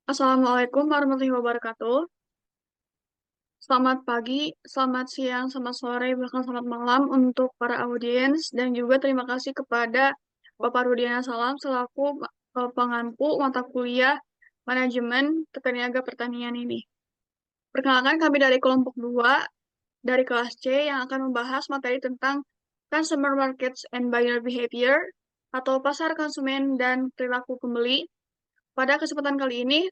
Assalamualaikum warahmatullahi wabarakatuh. Selamat pagi, selamat siang, selamat sore, bahkan selamat malam untuk para audiens dan juga terima kasih kepada Bapak Rudiana Salam selaku pengampu mata kuliah Manajemen Teknik Pertanian ini. Perkenalkan kami dari kelompok 2 dari kelas C yang akan membahas materi tentang Consumer Markets and Buyer Behavior atau pasar konsumen dan perilaku pembeli. Pada kesempatan kali ini,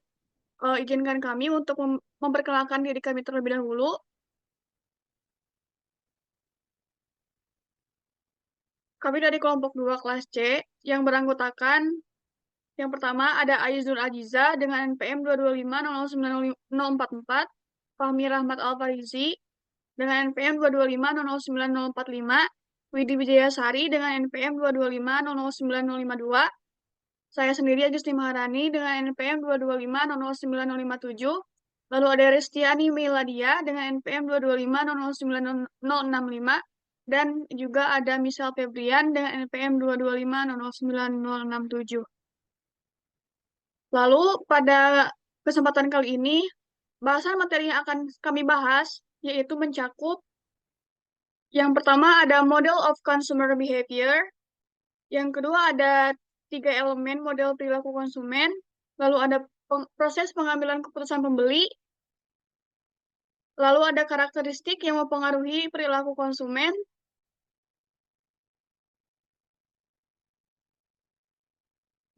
izinkan kami untuk memperkenalkan diri kami terlebih dahulu. Kami dari kelompok 2 kelas C yang beranggotakan yang pertama ada Aizul Ajiza dengan NPM 225009044, Fahmi Rahmat Alfarizi dengan NPM 225009045, Widi Wijayasari dengan NPM 225009052, saya sendiri Agusti Maharani dengan NPM 225009057, lalu ada Restiani Miladia dengan NPM 225009065, dan juga ada Michelle Febrian dengan NPM 225009067. Lalu pada kesempatan kali ini, bahasan materi yang akan kami bahas yaitu mencakup yang pertama ada Model of Consumer Behavior, yang kedua ada 3 elemen model perilaku konsumen, lalu ada proses pengambilan keputusan pembeli, lalu ada karakteristik yang mempengaruhi perilaku konsumen,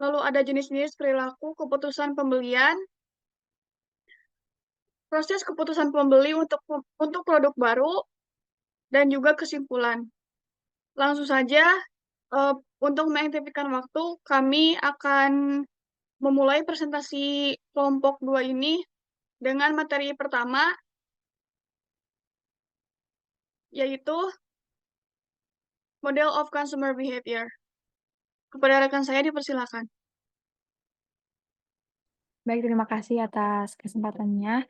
lalu ada jenis-jenis perilaku keputusan pembelian, proses keputusan pembeli untuk produk baru, dan juga kesimpulan. Langsung saja, untuk mengefektifkan waktu, kami akan memulai presentasi kelompok 2 ini dengan materi pertama, yaitu Model of Consumer Behavior. Kepada rekan saya dipersilakan. Baik, terima kasih atas kesempatannya.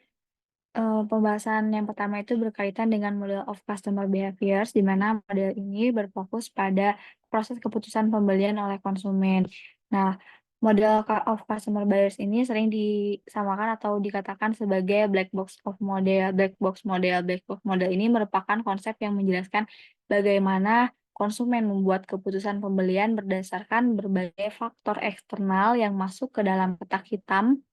Pembahasan yang pertama itu berkaitan dengan model of customer behaviors, di mana model ini berfokus pada proses keputusan pembelian oleh konsumen. Nah, model of customer behaviors ini sering disamakan atau dikatakan sebagai black box of model. Black box model. Black box model ini merupakan konsep yang menjelaskan bagaimana konsumen membuat keputusan pembelian berdasarkan berbagai faktor eksternal yang masuk ke dalam kotak hitam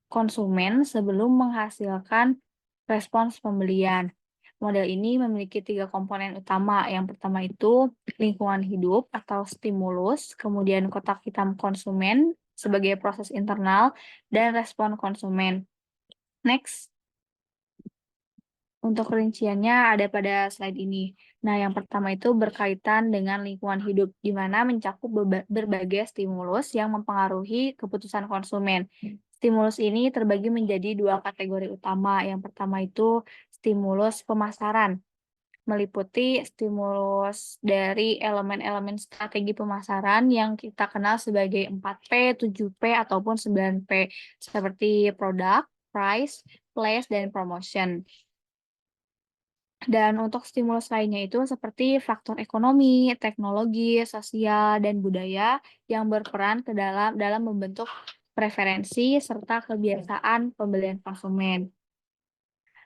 konsumen sebelum menghasilkan respons pembelian. Model ini memiliki 3 komponen utama. Yang pertama itu lingkungan hidup atau stimulus, kemudian kotak hitam konsumen sebagai proses internal, dan respon konsumen. Next. Untuk rinciannya ada pada slide ini. Nah, yang pertama itu berkaitan dengan lingkungan hidup, di mana mencakup berbagai stimulus yang mempengaruhi keputusan konsumen. Stimulus ini terbagi menjadi 2 kategori utama. Yang pertama itu stimulus pemasaran, meliputi stimulus dari elemen-elemen strategi pemasaran yang kita kenal sebagai 4P, 7P, ataupun 9P, seperti product, price, place, dan promotion. Dan untuk stimulus lainnya itu seperti faktor ekonomi, teknologi, sosial, dan budaya yang berperan dalam membentuk preferensi serta kebiasaan pembelian konsumen.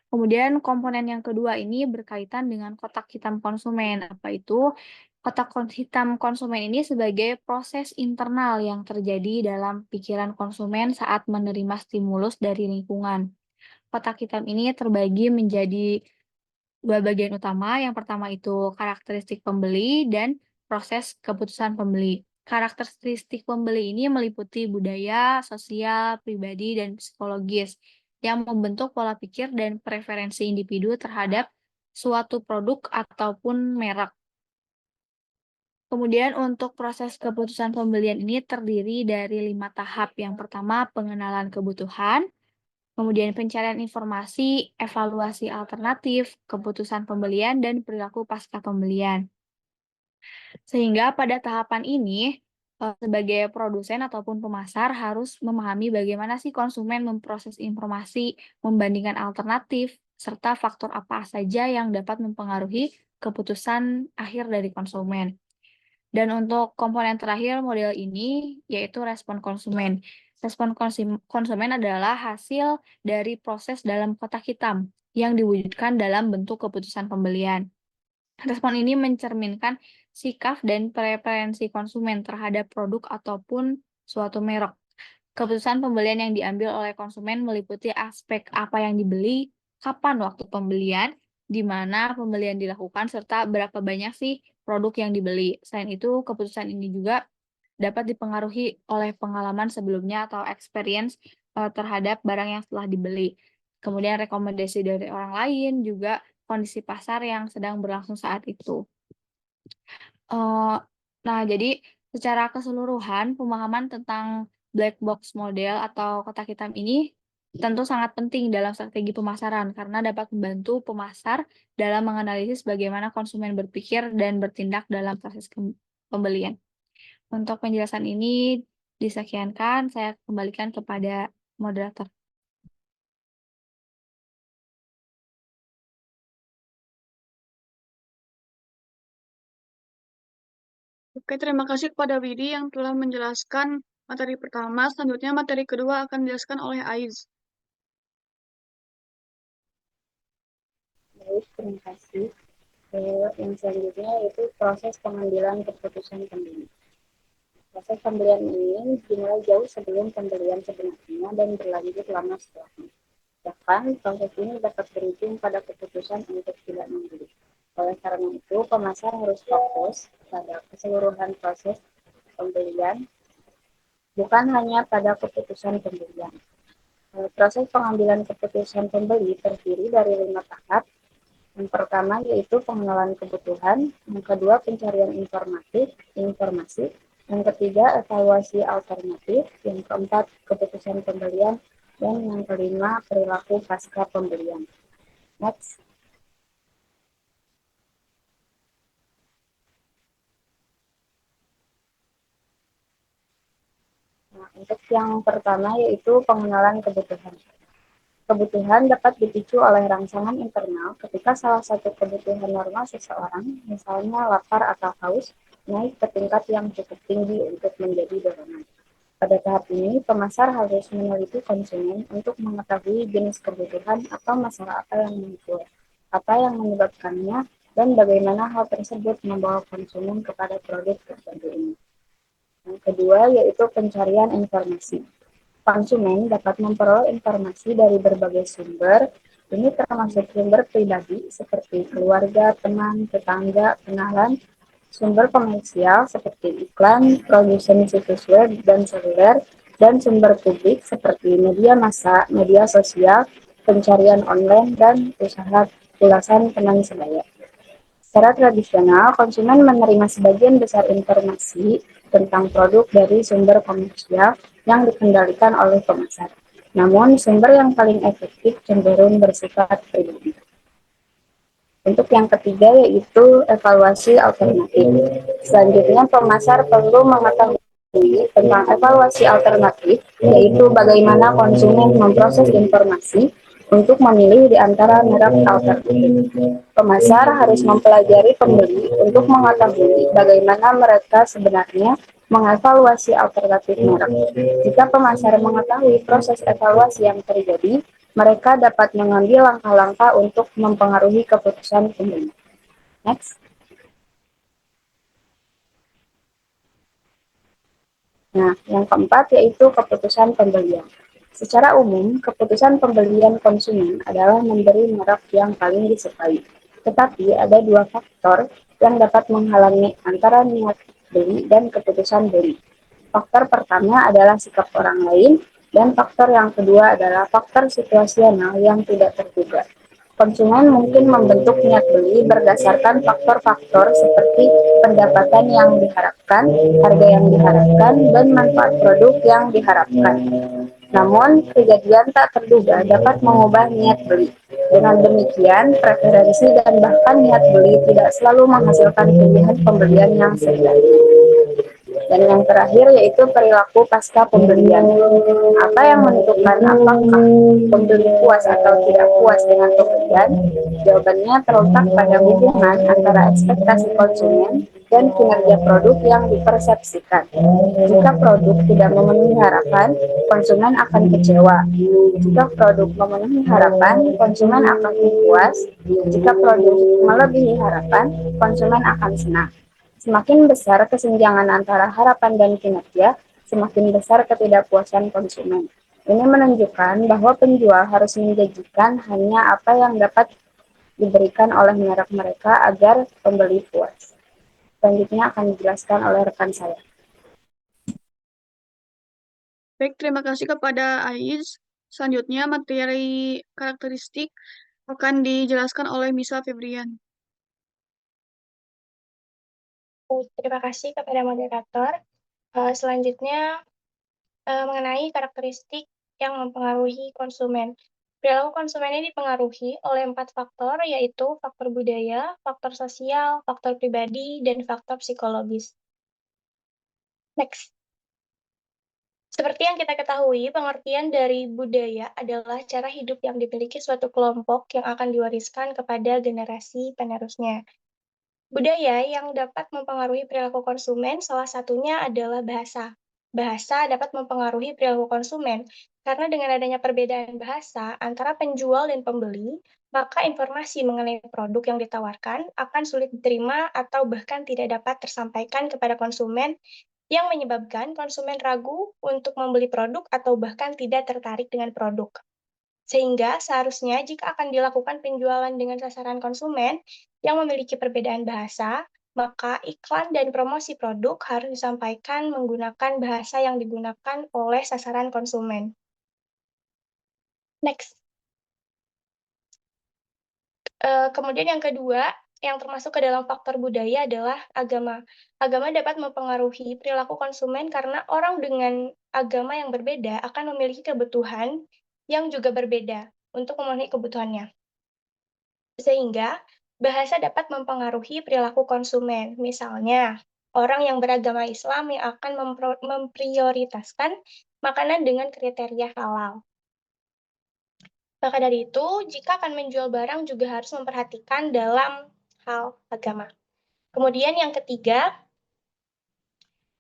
Kemudian komponen yang kedua ini berkaitan dengan kotak hitam konsumen. Apa itu? Kotak hitam konsumen ini sebagai proses internal yang terjadi dalam pikiran konsumen saat menerima stimulus dari lingkungan. Kotak hitam ini terbagi menjadi 2 bagian utama. Yang pertama itu karakteristik pembeli dan proses keputusan pembeli. Karakteristik pembeli ini meliputi budaya, sosial, pribadi, dan psikologis yang membentuk pola pikir dan preferensi individu terhadap suatu produk ataupun merek. Kemudian untuk proses keputusan pembelian ini terdiri dari 5 tahap. Yang pertama, pengenalan kebutuhan, kemudian pencarian informasi, evaluasi alternatif, keputusan pembelian, dan perilaku pasca pembelian. Sehingga pada tahapan ini, sebagai produsen ataupun pemasar harus memahami bagaimana sih konsumen memproses informasi, membandingkan alternatif, serta faktor apa saja yang dapat mempengaruhi keputusan akhir dari konsumen. Dan untuk komponen terakhir model ini yaitu respon konsumen. Respon konsumen adalah hasil dari proses dalam kotak hitam yang diwujudkan dalam bentuk keputusan pembelian. Respon ini mencerminkan sikap dan preferensi konsumen terhadap produk ataupun suatu merek. Keputusan pembelian yang diambil oleh konsumen meliputi aspek apa yang dibeli, kapan waktu pembelian, di mana pembelian dilakukan, serta berapa banyak sih produk yang dibeli. Selain itu, keputusan ini juga dapat dipengaruhi oleh pengalaman sebelumnya atau experience terhadap barang yang setelah dibeli. Kemudian rekomendasi dari orang lain, juga kondisi pasar yang sedang berlangsung saat itu. Eee, nah, jadi secara keseluruhan pemahaman tentang black box model atau kotak hitam ini tentu sangat penting dalam strategi pemasaran karena dapat membantu pemasar dalam menganalisis bagaimana konsumen berpikir dan bertindak dalam proses pembelian. Untuk penjelasan ini disekiankan, saya kembalikan kepada moderator. Oke, terima kasih kepada Widi yang telah menjelaskan materi pertama. Selanjutnya materi kedua akan dijelaskan oleh Aiz. Baik, terima kasih. Yang selanjutnya yaitu proses pengambilan keputusan pembeli. Proses pembelian ini dimulai jauh sebelum pembelian sebenarnya dan berlanjut lama setelahnya. Bahkan, proses ini dapat berujung pada keputusan untuk tidak membeli. Oleh karena itu, pemasar harus fokus pada keseluruhan proses pembelian, bukan hanya pada keputusan pembelian. Proses pengambilan keputusan pembeli terdiri dari 5 tahap. Yang pertama yaitu pengenalan kebutuhan, yang kedua pencarian informasi, yang ketiga evaluasi alternatif, yang keempat keputusan pembelian, dan yang kelima perilaku pasca pembelian. Next. Nah, untuk yang pertama yaitu pengenalan kebutuhan. Kebutuhan dapat dipicu oleh rangsangan internal ketika salah satu kebutuhan normal seseorang, misalnya lapar atau haus, naik ke tingkat yang cukup tinggi untuk menjadi dorongan. Pada tahap ini, pemasar harus meneliti konsumen untuk mengetahui jenis kebutuhan atau masalah apa yang muncul, apa yang menyebabkannya, dan bagaimana hal tersebut membawa konsumen kepada produk tertentu ini. Yang kedua yaitu pencarian informasi. Konsumen dapat memperoleh informasi dari berbagai sumber. Ini termasuk sumber pribadi seperti keluarga, teman, tetangga, kenalan, sumber komersial seperti iklan, produsen situs web dan seluler, dan sumber publik seperti media massa, media sosial, pencarian online, dan usaha ulasan teman sebaya. Secara tradisional, konsumen menerima sebagian besar informasi tentang produk dari sumber komersial yang dikendalikan oleh pemasar. Namun, sumber yang paling efektif cenderung bersifat pribadi. Untuk yang ketiga yaitu evaluasi alternatif. Selanjutnya, pemasar perlu mengetahui tentang evaluasi alternatif, yaitu bagaimana konsumen memproses informasi untuk memilih di antara merek alternatif. Pemasar harus mempelajari pembeli untuk mengetahui bagaimana mereka sebenarnya mengevaluasi alternatif merek. Jika pemasar mengetahui proses evaluasi yang terjadi, mereka dapat mengambil langkah-langkah untuk mempengaruhi keputusan pembeli. Next. Nah, yang keempat yaitu keputusan pembelian. Secara umum, keputusan pembelian konsumen adalah memberi merek yang paling disukai. Tetapi ada dua faktor yang dapat menghalangi antara niat beli dan keputusan beli. Faktor pertama adalah sikap orang lain, dan faktor yang kedua adalah faktor situasional yang tidak terduga. Konsumen mungkin membentuk niat beli berdasarkan faktor-faktor seperti pendapatan yang diharapkan, harga yang diharapkan, dan manfaat produk yang diharapkan. Namun, kejadian tak terduga dapat mengubah niat beli. Dengan demikian, preferensi dan bahkan niat beli tidak selalu menghasilkan pilihan pembelian yang sebenarnya. Dan yang terakhir yaitu perilaku pasca pembelian. Apa yang menentukan apakah pembeli puas atau tidak puas dengan pembelian? Jawabannya terletak pada hubungan antara ekspektasi konsumen dan kinerja produk yang dipersepsikan. Jika produk tidak memenuhi harapan, konsumen akan kecewa. Jika produk memenuhi harapan, konsumen akan puas. Jika produk melebihi harapan, konsumen akan senang. Semakin besar kesenjangan antara harapan dan kinerja, semakin besar ketidakpuasan konsumen. Ini menunjukkan bahwa penjual harus menjanjikan hanya apa yang dapat diberikan oleh merek mereka agar pembeli puas. Selanjutnya akan dijelaskan oleh rekan saya. Baik, terima kasih kepada Ais. Selanjutnya, materi karakteristik akan dijelaskan oleh Misa Febrian. Terima kasih kepada moderator. Selanjutnya, mengenai karakteristik yang mempengaruhi konsumen. Perilaku konsumen ini dipengaruhi oleh 4 faktor, yaitu faktor budaya, faktor sosial, faktor pribadi, dan faktor psikologis. Next. Seperti yang kita ketahui, pengertian dari budaya adalah cara hidup yang dimiliki suatu kelompok yang akan diwariskan kepada generasi penerusnya. Budaya yang dapat mempengaruhi perilaku konsumen, salah satunya adalah bahasa. Bahasa dapat mempengaruhi perilaku konsumen, karena dengan adanya perbedaan bahasa antara penjual dan pembeli, maka informasi mengenai produk yang ditawarkan akan sulit diterima atau bahkan tidak dapat tersampaikan kepada konsumen, yang menyebabkan konsumen ragu untuk membeli produk atau bahkan tidak tertarik dengan produk. Sehingga seharusnya jika akan dilakukan penjualan dengan sasaran konsumen yang memiliki perbedaan bahasa, maka iklan dan promosi produk harus disampaikan menggunakan bahasa yang digunakan oleh sasaran konsumen. Next. Kemudian yang kedua, yang termasuk ke dalam faktor budaya adalah agama. Agama dapat mempengaruhi perilaku konsumen karena orang dengan agama yang berbeda akan memiliki kebutuhan yang juga berbeda untuk memenuhi kebutuhannya. Sehingga bahasa dapat mempengaruhi perilaku konsumen. Misalnya, orang yang beragama Islam yang akan memprioritaskan makanan dengan kriteria halal. Maka dari itu, jika akan menjual barang juga harus memperhatikan dalam hal agama. Kemudian yang ketiga,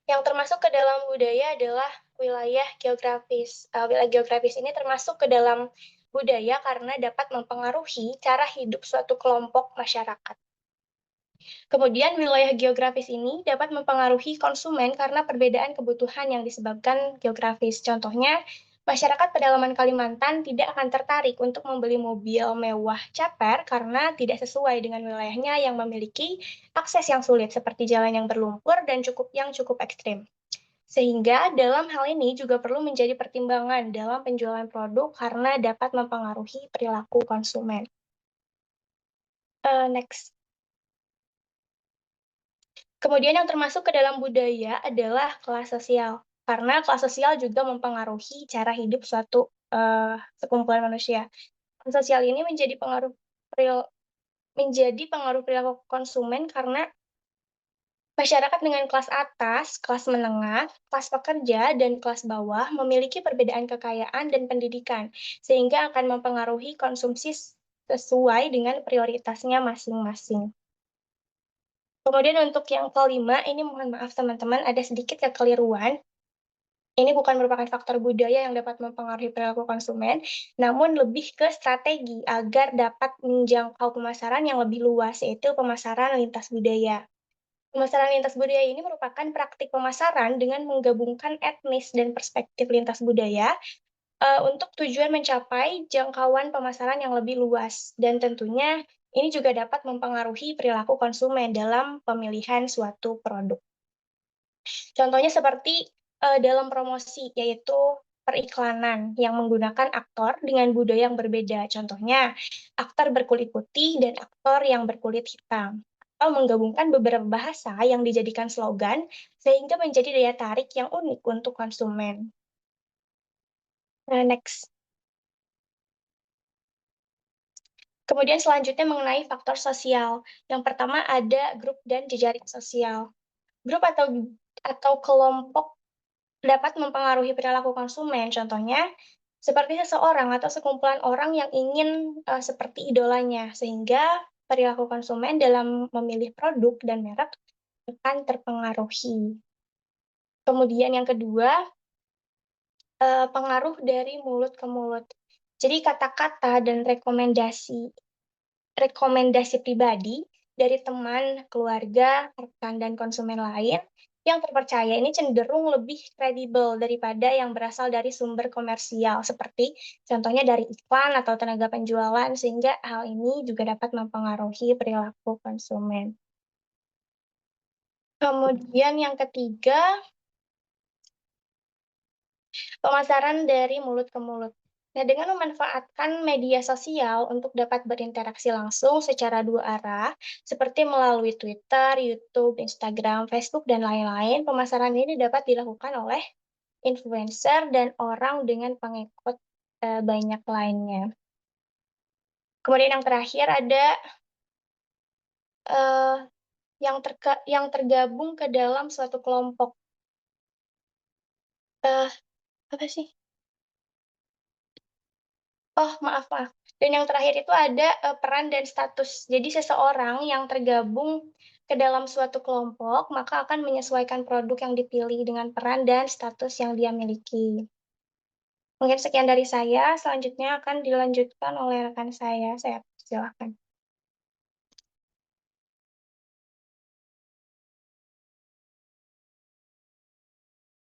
yang termasuk ke dalam budaya adalah wilayah geografis. Wilayah geografis ini termasuk ke dalam budaya karena dapat mempengaruhi cara hidup suatu kelompok masyarakat. Kemudian wilayah geografis ini dapat mempengaruhi konsumen karena perbedaan kebutuhan yang disebabkan geografis. Contohnya, masyarakat pedalaman Kalimantan tidak akan tertarik untuk membeli mobil mewah caper karena tidak sesuai dengan wilayahnya yang memiliki akses yang sulit seperti jalan yang berlumpur dan yang cukup ekstrim. Sehingga dalam hal ini juga perlu menjadi pertimbangan dalam penjualan produk karena dapat mempengaruhi perilaku konsumen. Next. Kemudian yang termasuk ke dalam budaya adalah kelas sosial, karena kelas sosial juga mempengaruhi cara hidup suatu sekumpulan manusia. Kelas sosial ini menjadi pengaruh perilaku konsumen karena masyarakat dengan kelas atas, kelas menengah, kelas pekerja, dan kelas bawah memiliki perbedaan kekayaan dan pendidikan, sehingga akan mempengaruhi konsumsi sesuai dengan prioritasnya masing-masing. Kemudian untuk yang kelima, ini mohon maaf teman-teman, ada sedikit kekeliruan. Ini bukan merupakan faktor budaya yang dapat mempengaruhi perilaku konsumen, namun lebih ke strategi agar dapat menjangkau pemasaran yang lebih luas, yaitu pemasaran lintas budaya. Pemasaran lintas budaya ini merupakan praktik pemasaran dengan menggabungkan etnis dan perspektif lintas budaya untuk tujuan mencapai jangkauan pemasaran yang lebih luas. Dan tentunya ini juga dapat mempengaruhi perilaku konsumen dalam pemilihan suatu produk. Contohnya seperti dalam promosi, yaitu periklanan yang menggunakan aktor dengan budaya yang berbeda. Contohnya, aktor berkulit putih dan aktor yang berkulit hitam. Atau menggabungkan beberapa bahasa yang dijadikan slogan, sehingga menjadi daya tarik yang unik untuk konsumen. Next. Kemudian selanjutnya mengenai faktor sosial. Yang pertama ada grup dan jejaring sosial. Grup atau kelompok dapat mempengaruhi perilaku konsumen. Contohnya, seperti seseorang atau sekumpulan orang yang ingin seperti idolanya, sehingga perilaku konsumen dalam memilih produk dan merek akan terpengaruhi. Kemudian yang kedua, pengaruh dari mulut ke mulut. Jadi kata-kata dan rekomendasi pribadi dari teman, keluarga, rekan, dan konsumen lain yang terpercaya ini cenderung lebih kredibel daripada yang berasal dari sumber komersial, seperti contohnya dari iklan atau tenaga penjualan, sehingga hal ini juga dapat mempengaruhi perilaku konsumen. Kemudian yang ketiga, pemasaran dari mulut ke mulut. Nah, dengan memanfaatkan media sosial untuk dapat berinteraksi langsung secara dua arah, seperti melalui Twitter, YouTube, Instagram, Facebook, dan lain-lain, pemasaran ini dapat dilakukan oleh influencer dan orang dengan pengikut banyak lainnya. Kemudian yang terakhir ada uh, yang tergabung ke dalam suatu kelompok. Apa sih? Oh, maaf. Dan yang terakhir itu ada peran dan status. Jadi seseorang yang tergabung ke dalam suatu kelompok, maka akan menyesuaikan produk yang dipilih dengan peran dan status yang dia miliki. Mungkin sekian dari saya, selanjutnya akan dilanjutkan oleh rekan saya. Saya silakan.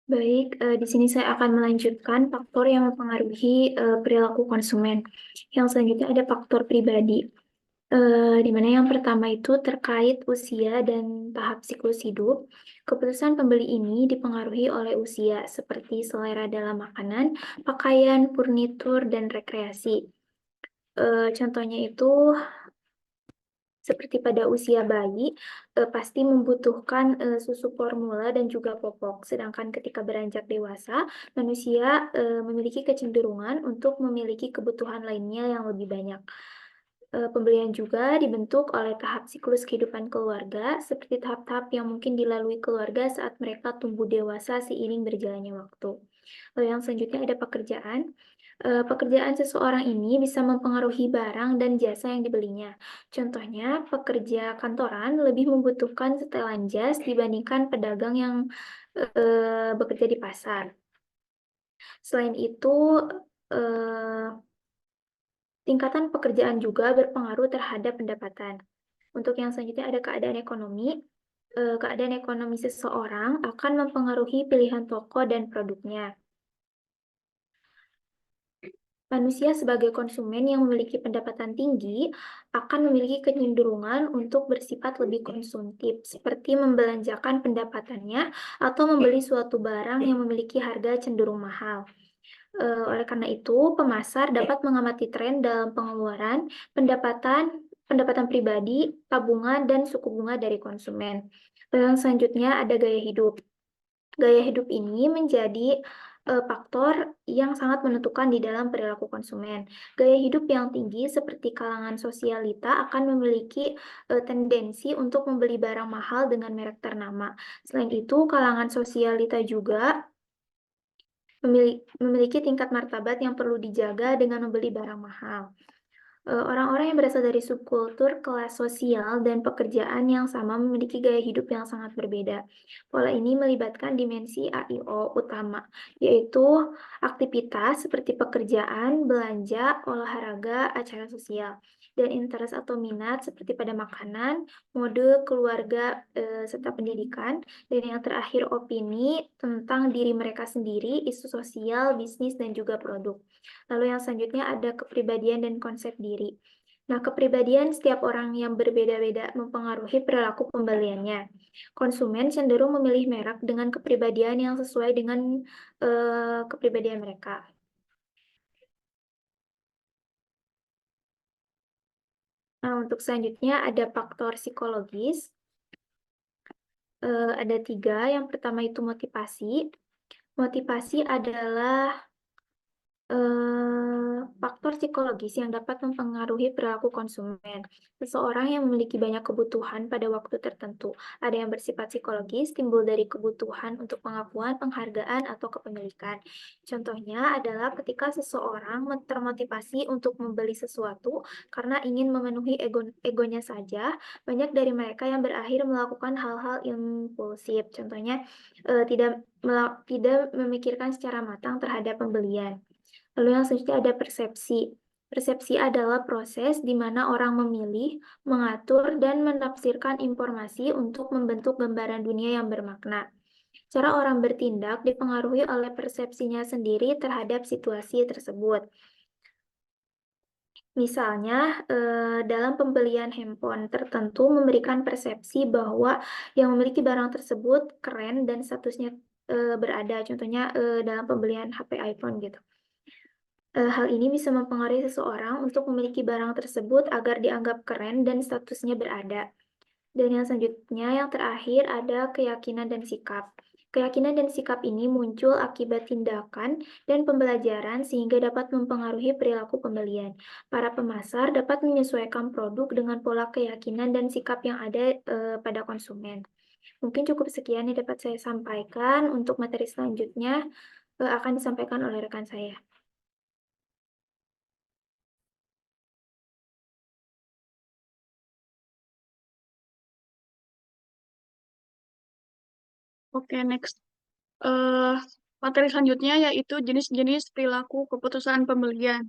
Baik, di sini saya akan melanjutkan faktor yang mempengaruhi perilaku konsumen. Yang selanjutnya ada faktor pribadi. Di mana yang pertama itu terkait usia dan tahap siklus hidup. Keputusan pembeli ini dipengaruhi oleh usia, seperti selera dalam makanan, pakaian, furnitur, dan rekreasi. Contohnya itu seperti pada usia bayi, pasti membutuhkan susu formula dan juga popok. Sedangkan ketika beranjak dewasa, manusia memiliki kecenderungan untuk memiliki kebutuhan lainnya yang lebih banyak. Pembelian juga dibentuk oleh tahap siklus kehidupan keluarga, seperti tahap-tahap yang mungkin dilalui keluarga saat mereka tumbuh dewasa seiring berjalannya waktu. Lalu yang selanjutnya ada pekerjaan. Pekerjaan seseorang ini bisa mempengaruhi barang dan jasa yang dibelinya. Contohnya, pekerja kantoran lebih membutuhkan setelan jas dibandingkan pedagang yang bekerja di pasar. Selain itu, tingkatan pekerjaan juga berpengaruh terhadap pendapatan. Untuk yang selanjutnya ada keadaan ekonomi. Keadaan ekonomi seseorang akan mempengaruhi pilihan toko dan produknya. Manusia sebagai konsumen yang memiliki pendapatan tinggi akan memiliki kecenderungan untuk bersifat lebih konsumtif, seperti membelanjakan pendapatannya atau membeli suatu barang yang memiliki harga cenderung mahal. Oleh karena itu, pemasar dapat mengamati tren dalam pengeluaran, pendapatan pribadi, tabungan, dan suku bunga dari konsumen. Yang selanjutnya ada gaya hidup. Gaya hidup ini menjadi faktor yang sangat menentukan di dalam perilaku konsumen. Gaya hidup yang tinggi seperti kalangan sosialita akan memiliki tendensi untuk membeli barang mahal dengan merek ternama. Selain itu, kalangan sosialita juga memiliki tingkat martabat yang perlu dijaga dengan membeli barang mahal. Orang-orang yang berasal dari subkultur, kelas sosial, dan pekerjaan yang sama memiliki gaya hidup yang sangat berbeda. Pola ini melibatkan dimensi AIO utama, yaitu aktivitas seperti pekerjaan, belanja, olahraga, acara sosial, dan interest atau minat seperti pada makanan, mode, keluarga, serta pendidikan, dan yang terakhir opini tentang diri mereka sendiri, isu sosial, bisnis, dan juga produk. Lalu yang selanjutnya ada kepribadian dan konsep diri. Nah, kepribadian setiap orang yang berbeda-beda mempengaruhi perilaku pembeliannya. Konsumen cenderung memilih merek dengan kepribadian yang sesuai dengan kepribadian mereka. Nah, untuk selanjutnya ada faktor psikologis. Ada 3. Yang pertama itu motivasi. Motivasi adalah faktor faktor psikologis yang dapat mempengaruhi perilaku konsumen. Seseorang yang memiliki banyak kebutuhan pada waktu tertentu, ada yang bersifat psikologis, timbul dari kebutuhan untuk pengakuan, penghargaan, atau kepemilikan. Contohnya adalah ketika seseorang termotivasi untuk membeli sesuatu karena ingin memenuhi egonya saja, banyak dari mereka yang berakhir melakukan hal-hal impulsif. Contohnya, tidak memikirkan secara matang terhadap pembelian. Lalu yang selanjutnya ada persepsi. Persepsi adalah proses di mana orang memilih, mengatur, dan menafsirkan informasi untuk membentuk gambaran dunia yang bermakna. Cara orang bertindak dipengaruhi oleh persepsinya sendiri terhadap situasi tersebut. Misalnya, dalam pembelian handphone tertentu memberikan persepsi bahwa yang memiliki barang tersebut keren dan statusnya berada. Contohnya dalam pembelian HP iPhone gitu. Hal ini bisa mempengaruhi seseorang untuk memiliki barang tersebut agar dianggap keren dan statusnya berada. Dan yang selanjutnya, yang terakhir ada keyakinan dan sikap. Keyakinan dan sikap ini muncul akibat tindakan dan pembelajaran sehingga dapat mempengaruhi perilaku pembelian. Para pemasar dapat menyesuaikan produk dengan pola keyakinan dan sikap yang ada pada konsumen. Mungkin cukup sekian yang dapat saya sampaikan. Untuk materi selanjutnya akan disampaikan oleh rekan saya. Oke, next. Materi selanjutnya yaitu jenis-jenis perilaku keputusan pembelian.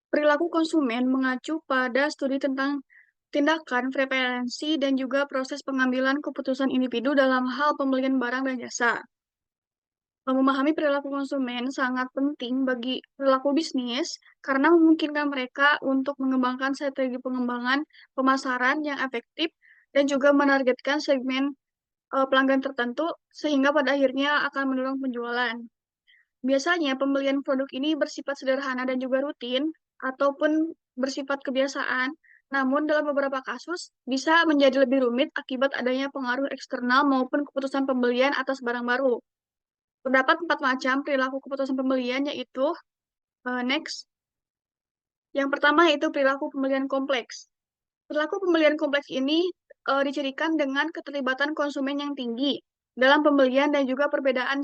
Perilaku konsumen mengacu pada studi tentang tindakan, preferensi, dan juga proses pengambilan keputusan individu dalam hal pembelian barang dan jasa. Memahami perilaku konsumen sangat penting bagi perilaku bisnis karena memungkinkan mereka untuk mengembangkan strategi pengembangan pemasaran yang efektif dan juga menargetkan segmen pelanggan tertentu sehingga pada akhirnya akan mendorong penjualan. Biasanya pembelian produk ini bersifat sederhana dan juga rutin ataupun bersifat kebiasaan. Namun dalam beberapa kasus bisa menjadi lebih rumit akibat adanya pengaruh eksternal maupun keputusan pembelian atas barang baru. Terdapat 4 macam perilaku keputusan pembelian yaitu next. Yang pertama yaitu perilaku pembelian kompleks. Perilaku pembelian kompleks ini dicirikan dengan keterlibatan konsumen yang tinggi dalam pembelian dan juga perbedaan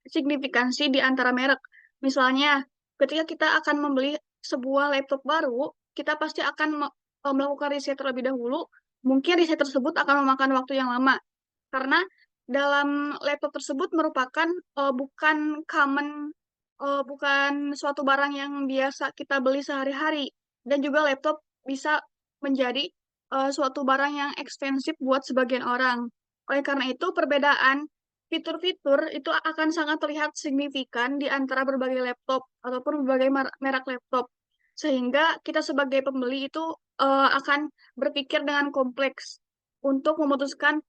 signifikansi di antara merek. Misalnya, ketika kita akan membeli sebuah laptop baru, kita pasti akan melakukan riset terlebih dahulu. Mungkin riset tersebut akan memakan waktu yang lama, karena dalam laptop tersebut merupakan bukan suatu barang yang biasa kita beli sehari-hari. Dan juga laptop bisa menjadi suatu barang yang ekspensif buat sebagian orang. Oleh karena itu, perbedaan fitur-fitur itu akan sangat terlihat signifikan di antara berbagai laptop ataupun berbagai merek laptop. Sehingga kita sebagai pembeli itu akan berpikir dengan kompleks untuk memutuskan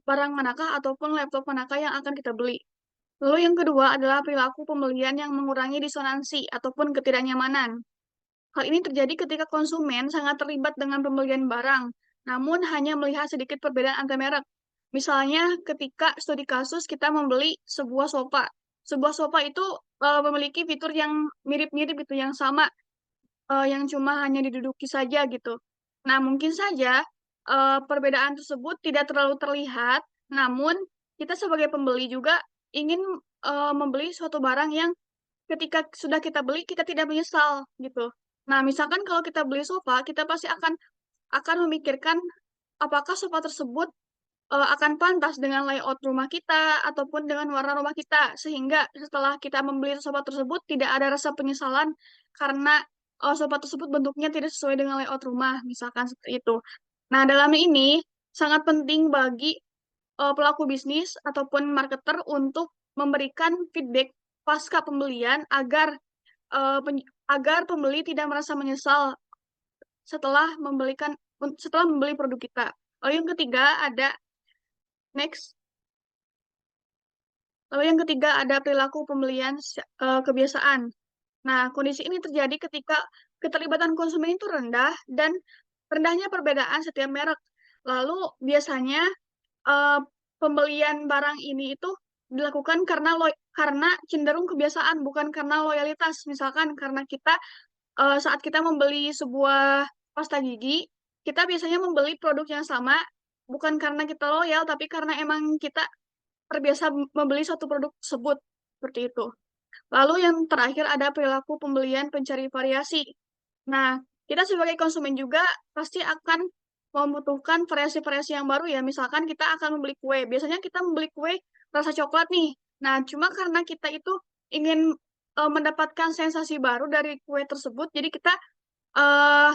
barang manakah ataupun laptop manakah yang akan kita beli. Lalu yang kedua adalah perilaku pembelian yang mengurangi disonansi ataupun ketidaknyamanan. Hal ini terjadi ketika konsumen sangat terlibat dengan pembelian barang, namun hanya melihat sedikit perbedaan antar merek. Misalnya ketika studi kasus kita membeli sebuah sofa. Sebuah sofa itu memiliki fitur yang mirip-mirip gitu, yang sama, yang cuma hanya diduduki saja gitu. Nah, mungkin saja perbedaan tersebut tidak terlalu terlihat, namun kita sebagai pembeli juga ingin membeli suatu barang yang ketika sudah kita beli kita tidak menyesal gitu. Nah, misalkan kalau kita beli sofa, kita pasti akan memikirkan apakah sofa tersebut akan pantas dengan layout rumah kita ataupun dengan warna rumah kita, sehingga setelah kita membeli sofa tersebut tidak ada rasa penyesalan karena sofa tersebut bentuknya tidak sesuai dengan layout rumah, misalkan seperti itu. Nah, dalam ini sangat penting bagi pelaku bisnis ataupun marketer untuk memberikan feedback pasca pembelian agar pembeli tidak merasa menyesal setelah membeli produk kita. Lalu yang ketiga ada next. Lalu yang ketiga ada perilaku pembelian kebiasaan. Nah, kondisi ini terjadi ketika keterlibatan konsumen itu rendah dan rendahnya perbedaan setiap merek. Lalu biasanya pembelian barang ini itu dilakukan karena cenderung kebiasaan, bukan karena loyalitas. Misalkan karena kita saat kita membeli sebuah pasta gigi, kita biasanya membeli produk yang sama bukan karena kita loyal, tapi karena emang kita terbiasa membeli satu produk tersebut. Seperti itu. Lalu yang terakhir ada perilaku pembelian pencari variasi. Nah, kita sebagai konsumen juga pasti akan membutuhkan variasi-variasi yang baru ya. Misalkan kita akan membeli kue. Biasanya kita membeli kue rasa coklat nih. Nah, cuma karena kita itu ingin mendapatkan sensasi baru dari kue tersebut, eh,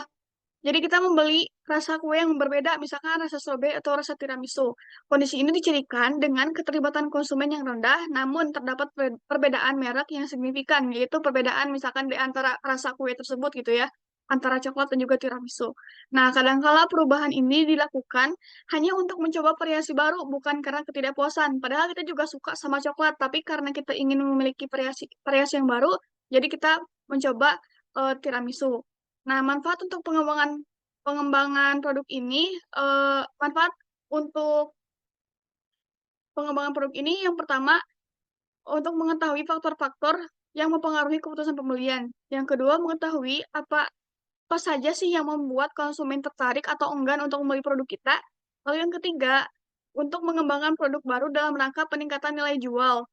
jadi kita membeli rasa kue yang berbeda, misalkan rasa strawberry atau rasa tiramisu. Kondisi ini dicirikan dengan keterlibatan konsumen yang rendah, namun terdapat perbedaan merek yang signifikan, yaitu perbedaan misalkan di antara rasa kue tersebut gitu ya, antara coklat dan juga tiramisu. Nah, kadangkala perubahan ini dilakukan hanya untuk mencoba variasi baru, bukan karena ketidakpuasan. Padahal kita juga suka sama coklat, tapi karena kita ingin memiliki variasi variasi yang baru, jadi kita mencoba tiramisu. Nah, manfaat untuk pengembangan pengembangan produk ini, manfaat untuk pengembangan produk ini yang pertama untuk mengetahui faktor-faktor yang mempengaruhi keputusan pembelian. Yang kedua, mengetahui apa saja sih yang membuat konsumen tertarik atau enggan untuk membeli produk kita. Lalu yang ketiga, untuk mengembangkan produk baru dalam rangka peningkatan nilai jual.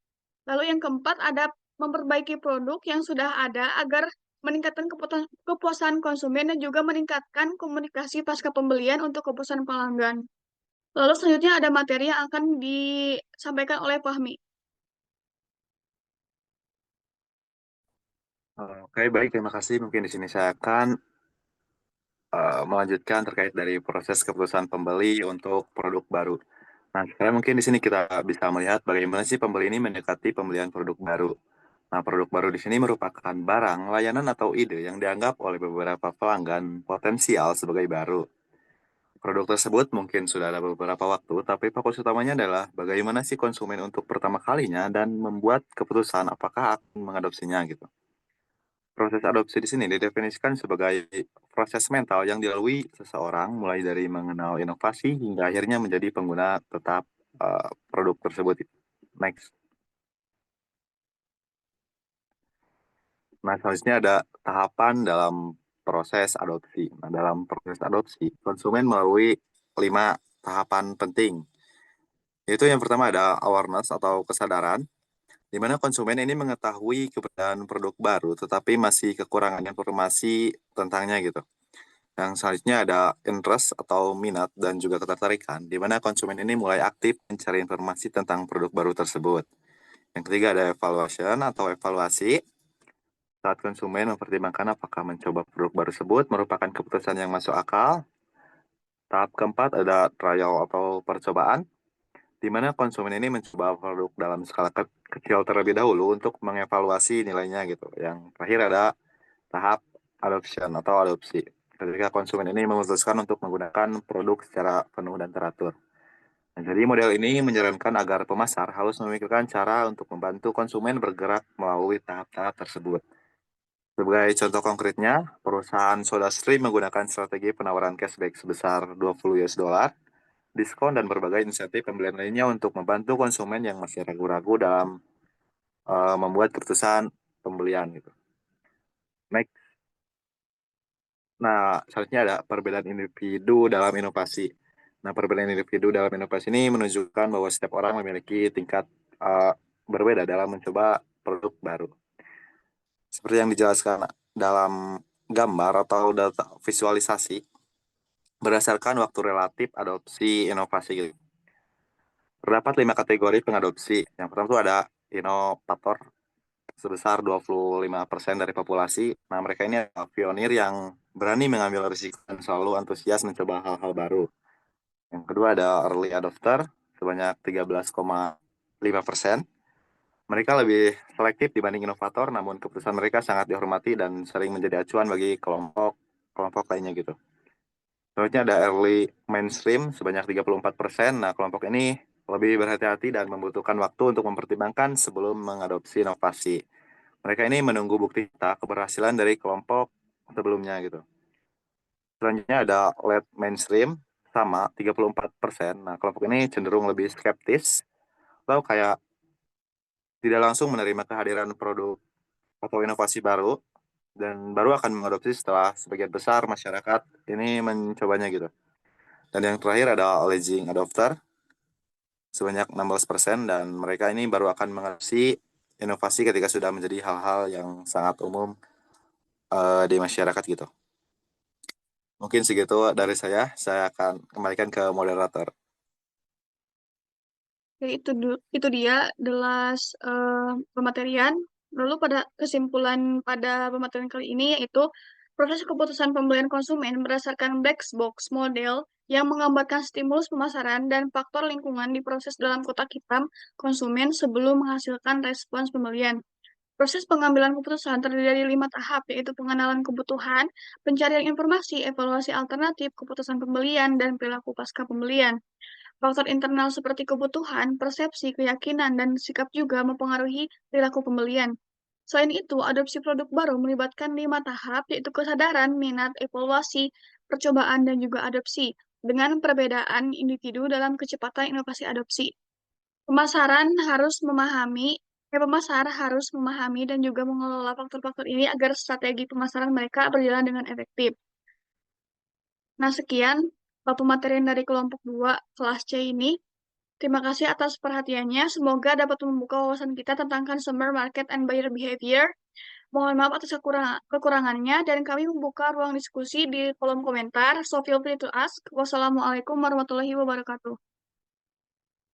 Lalu yang keempat ada memperbaiki produk yang sudah ada agar meningkatkan kepuasan konsumen dan juga meningkatkan komunikasi pasca pembelian untuk kepuasan pelanggan. Lalu selanjutnya ada materi yang akan disampaikan oleh Fahmi. Oke, baik, terima kasih. Mungkin di sini saya akan melanjutkan terkait dari proses keputusan pembeli untuk produk baru. Nah, sekarang mungkin di sini kita bisa melihat bagaimana sih pembeli ini mendekati pembelian produk baru. Nah, produk baru di sini merupakan barang, layanan, atau ide yang dianggap oleh beberapa pelanggan potensial sebagai baru. Produk tersebut mungkin sudah ada beberapa waktu, tapi fokus utamanya adalah bagaimana sih konsumen untuk pertama kalinya dan membuat keputusan apakah akan mengadopsinya gitu. Proses adopsi di sini didefinisikan sebagai proses mental yang dilalui seseorang mulai dari mengenal inovasi hingga akhirnya menjadi pengguna tetap produk tersebut. Next. Nah, selanjutnya ada tahapan dalam proses adopsi. Nah, dalam proses adopsi, konsumen melalui 5 tahapan penting. Yaitu yang pertama ada awareness atau kesadaran, di mana konsumen ini mengetahui keberadaan produk baru tetapi masih kekurangan informasi tentangnya gitu. Yang selanjutnya ada interest atau minat dan juga ketertarikan, di mana konsumen ini mulai aktif mencari informasi tentang produk baru tersebut. Yang ketiga ada evaluation atau evaluasi, saat konsumen mempertimbangkan apakah mencoba produk baru tersebut merupakan keputusan yang masuk akal. Tahap keempat ada trial atau percobaan, di mana konsumen ini mencoba produk dalam skala kecil terlebih dahulu untuk mengevaluasi nilainya gitu. Yang terakhir ada tahap adoption atau adopsi, ketika konsumen ini memutuskan untuk menggunakan produk secara penuh dan teratur. Nah, jadi model ini menyarankan agar pemasar harus memikirkan cara untuk membantu konsumen bergerak melalui tahap-tahap tersebut. Sebagai contoh konkretnya, perusahaan SodaStream menggunakan strategi penawaran cashback sebesar $20, diskon, dan berbagai insentif pembelian lainnya untuk membantu konsumen yang masih ragu-ragu dalam membuat keputusan pembelian gitu. Next. Nah, selanjutnya ada perbedaan individu dalam inovasi. Nah, perbedaan individu dalam inovasi ini menunjukkan bahwa setiap orang memiliki tingkat berbeda dalam mencoba produk baru. Seperti yang dijelaskan dalam gambar atau data visualisasi, berdasarkan waktu relatif adopsi inovasi. Terdapat 5 kategori pengadopsi. Yang pertama itu ada inovator sebesar 25% dari populasi. Nah, mereka ini adalah pionir yang berani mengambil risiko dan selalu antusias mencoba hal-hal baru. Yang kedua ada early adopter sebanyak 13,5%. Mereka lebih selektif dibanding inovator, namun keputusan mereka sangat dihormati dan sering menjadi acuan bagi kelompok lainnya gitu. Selanjutnya ada early mainstream sebanyak 34%. Nah, kelompok ini lebih berhati-hati dan membutuhkan waktu untuk mempertimbangkan sebelum mengadopsi inovasi. Mereka ini menunggu bukti nyata keberhasilan dari kelompok sebelumnya gitu. Selanjutnya ada late mainstream sama 34%. Nah, kelompok ini cenderung lebih skeptis. Lalu kayak tidak langsung menerima kehadiran produk atau inovasi baru, dan baru akan mengadopsi setelah sebagian besar masyarakat ini mencobanya gitu. Dan yang terakhir ada early adopter sebanyak 16%, dan mereka ini baru akan mengadopsi inovasi ketika sudah menjadi hal-hal yang sangat umum di masyarakat gitu. Mungkin segitu dari saya akan kembalikan ke moderator. Jadi itu dia the last pematerian. Lalu pada kesimpulan pada pematerian kali ini yaitu proses keputusan pembelian konsumen berdasarkan black box model yang menggambarkan stimulus pemasaran dan faktor lingkungan di proses dalam kotak hitam konsumen sebelum menghasilkan respons pembelian. Proses pengambilan keputusan terdiri dari 5 tahap, yaitu pengenalan kebutuhan, pencarian informasi, evaluasi alternatif, keputusan pembelian, dan perilaku pasca pembelian. Faktor internal seperti kebutuhan, persepsi, keyakinan, dan sikap juga mempengaruhi perilaku pembelian. Selain itu, adopsi produk baru melibatkan 5 tahap, yaitu kesadaran, minat, evaluasi, percobaan, dan juga adopsi, dengan perbedaan individu dalam kecepatan inovasi adopsi. Pemasar harus memahami dan juga mengelola faktor-faktor ini agar strategi pemasaran mereka berjalan dengan efektif. Nah, sekian pematerian dari kelompok 2 kelas C ini. Terima kasih atas perhatiannya. Semoga dapat membuka wawasan kita tentang consumer market and buyer behavior. Mohon maaf atas kekurangannya, dan kami membuka ruang diskusi di kolom komentar. So feel free to ask. Wassalamualaikum warahmatullahi wabarakatuh.